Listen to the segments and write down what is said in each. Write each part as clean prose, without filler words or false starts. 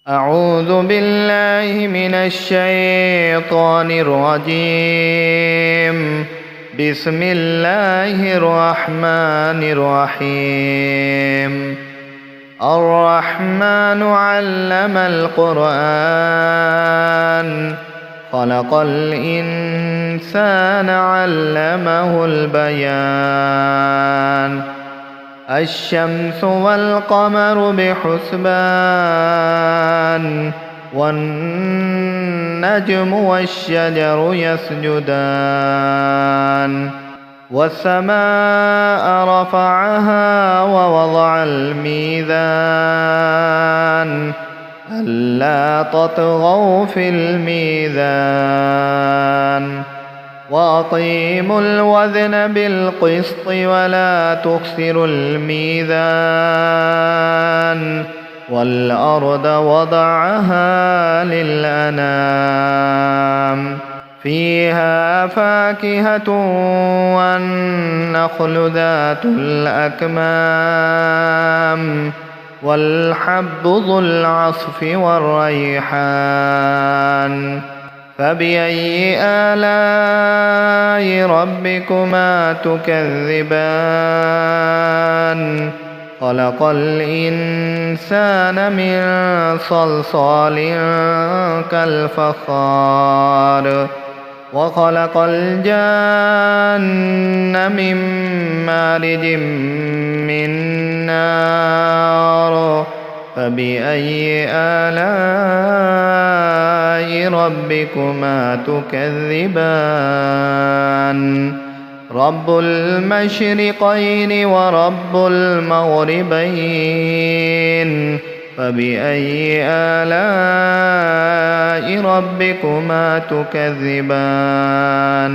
أعوذ بالله من الشيطان الرجيم. بسم الله الرحمن الرحيم. الرحمن علم القرآن خلق الإنسان علمه البيان. الشمس والقمر بحسبان والنجم والشجر يسجدان. والسماء رفعها ووضع الميزان ألا تطغوا في الميزان وأقيموا الوزن بالقسط ولا تخسروا الميزان. والأرض وضعها للأنام فيها فاكهة والنخل ذات الأكمام والحب ذو العصف والريحان. فبأي آلاء ربكما تكذبان؟ خلق الإنسان من صلصال كالفخار وخلق الجن من مارج من نار. فبأي آلاء ربكما تكذبان؟ رب المشرقين ورب المغربين. فبأي آلاء ربكما تكذبان؟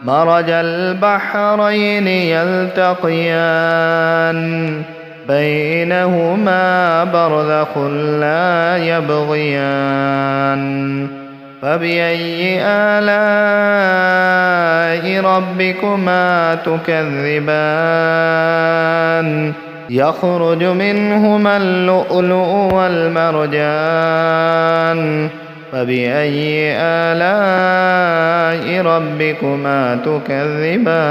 مرج البحرين يلتقيان بينهما برزخ لا يبغيان. فبأي آلاء ربكما تكذبان؟ يخرج منهما اللؤلؤ والمرجان. فبأي آلاء ربكما تكذبان؟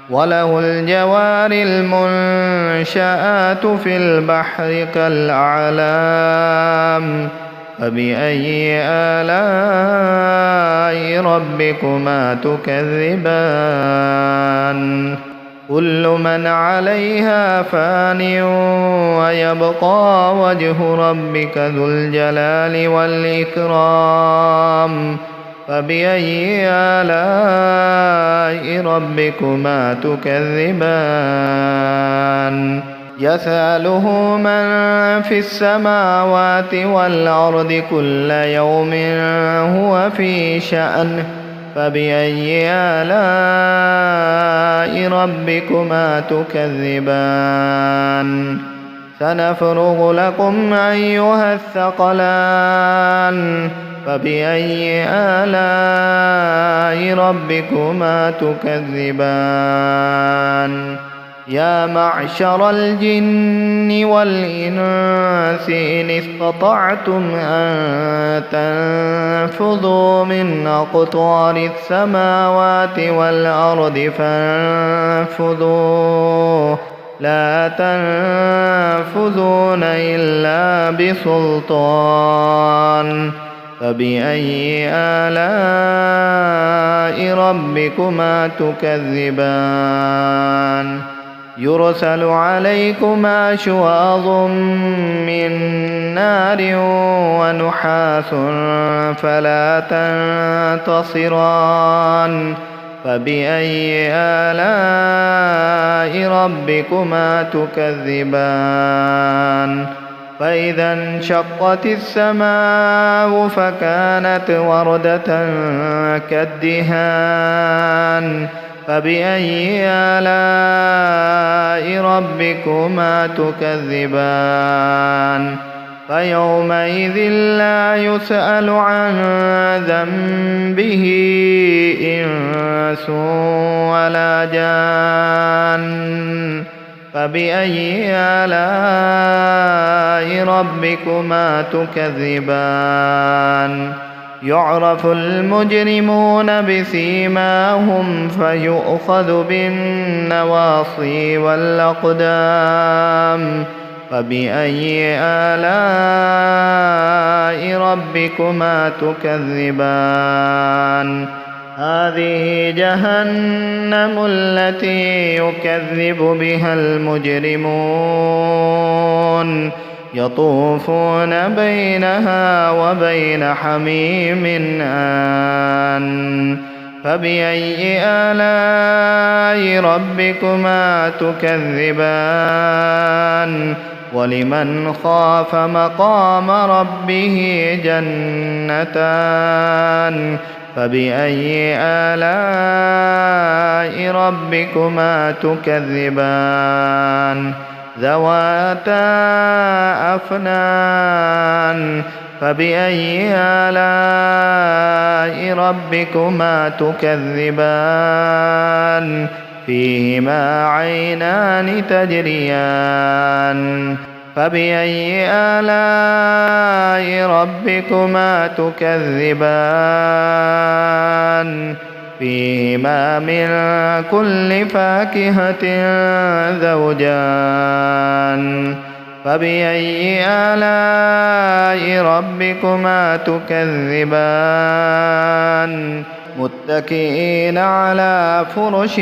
وله الجوار المنشآت في البحر كالأعلام. فبأي آلاء ربكما تكذبان؟ كل من عليها فان ويبقى وجه ربك ذو الجلال والإكرام. فبأي آلاء ربكما تكذبان؟ يسأله من في السماوات والأرض كل يوم هو في شأن. فبأي آلاء ربكما تكذبان؟ سنفرغ لكم أيها الثقلان. فبأي آلاء ربكما تكذبان؟ يا معشر الجن والإنس إن استطعتم أن تنفذوا من أقطار السماوات والأرض فانفذوا لا تنفذون إلا بسلطان. فبأي آلاء ربكما تكذبان؟ يرسل عليكما شواظ من نار ونحاس فلا تنتصران. فبأي آلاء ربكما تكذبان؟ فإذا انشقت السماء فكانت وردة كالدهان. فبأي آلاء ربكما تكذبان؟ فيومئذ لا يسأل عن ذنبه إنس ولا جان. فبأي آلاء ربكما تكذبان يعرف المجرمون بسيماهم فيؤخذ بالنواصي والأقدام فبأي آلاء ربكما تكذبان هذه جهنم التي يكذب بها المجرمون يطوفون بينها وبين حميم آن فبأي آلاء ربكما تكذبان ولمن خاف مقام ربه جنتان فبأي آلاء ربكما تكذبان ذواتا أفنان فبأي آلاء ربكما تكذبان فيهما عينان تجريان فبأي آلاء ربكما تكذبان فيهما من كل فاكهة زوجان فبأي آلاء ربكما تكذبان متكئين على فرش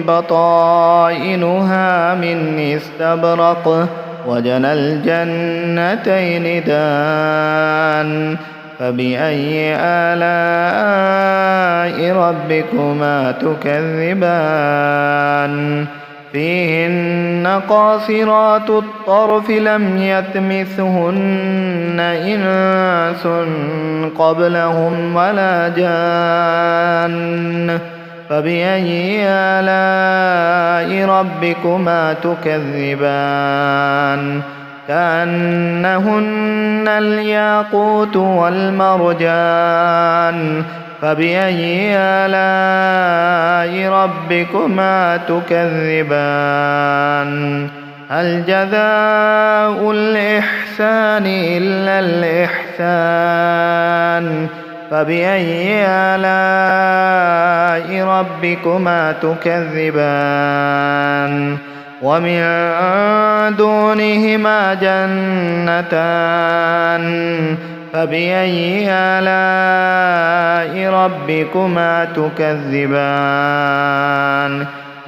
بطائنها من استبرق وجنى الجنتين دان فبأي آلاء ربكما تكذبان فيهن قاصرات الطرف لم يطمثهن إنس قبلهم ولا جان فبأي آلاء ربكما تكذبان كأنهن الياقوت والمرجان فبأي آلاء ربكما تكذبان هل جزاء الإحسان إلا الإحسان فبأي آلاء ربكما تكذبان ومن دونهما جنتان فبأي آلاء ربكما تكذبان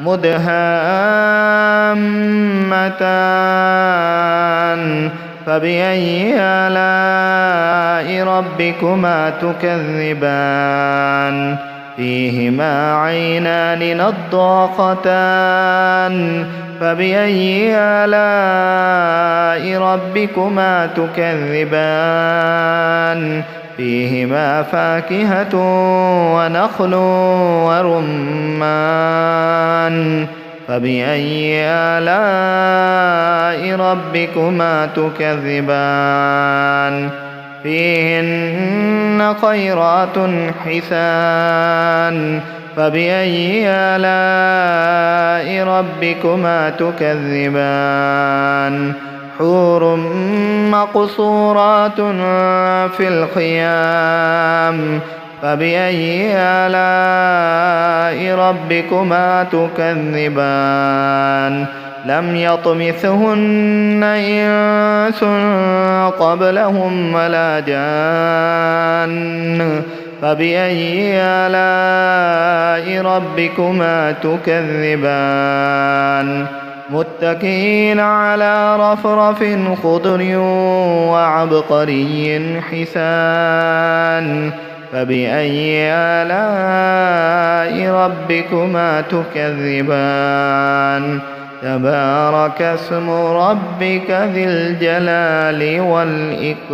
مدهامتان فبأي آلاء ربكما تكذبان فيهما عينان نضاختان فبأي آلاء ربكما تكذبان فيهما فاكهة ونخل ورمان فبأي آلاء ربكما تكذبان فيهن خيرات حسان فبأي آلاء ربكما تكذبان حور مقصورات في الخيام فبأي آلاء ربكما تكذبان لم يطمثهن إنس قبلهم ولا جان فبأي آلاء ربكما تكذبان متكئين على رفرف خضر وعبقري حسان فبأي آلاء ربكما تكذبان تبارك اسم ربك ذي الجلال والإكرام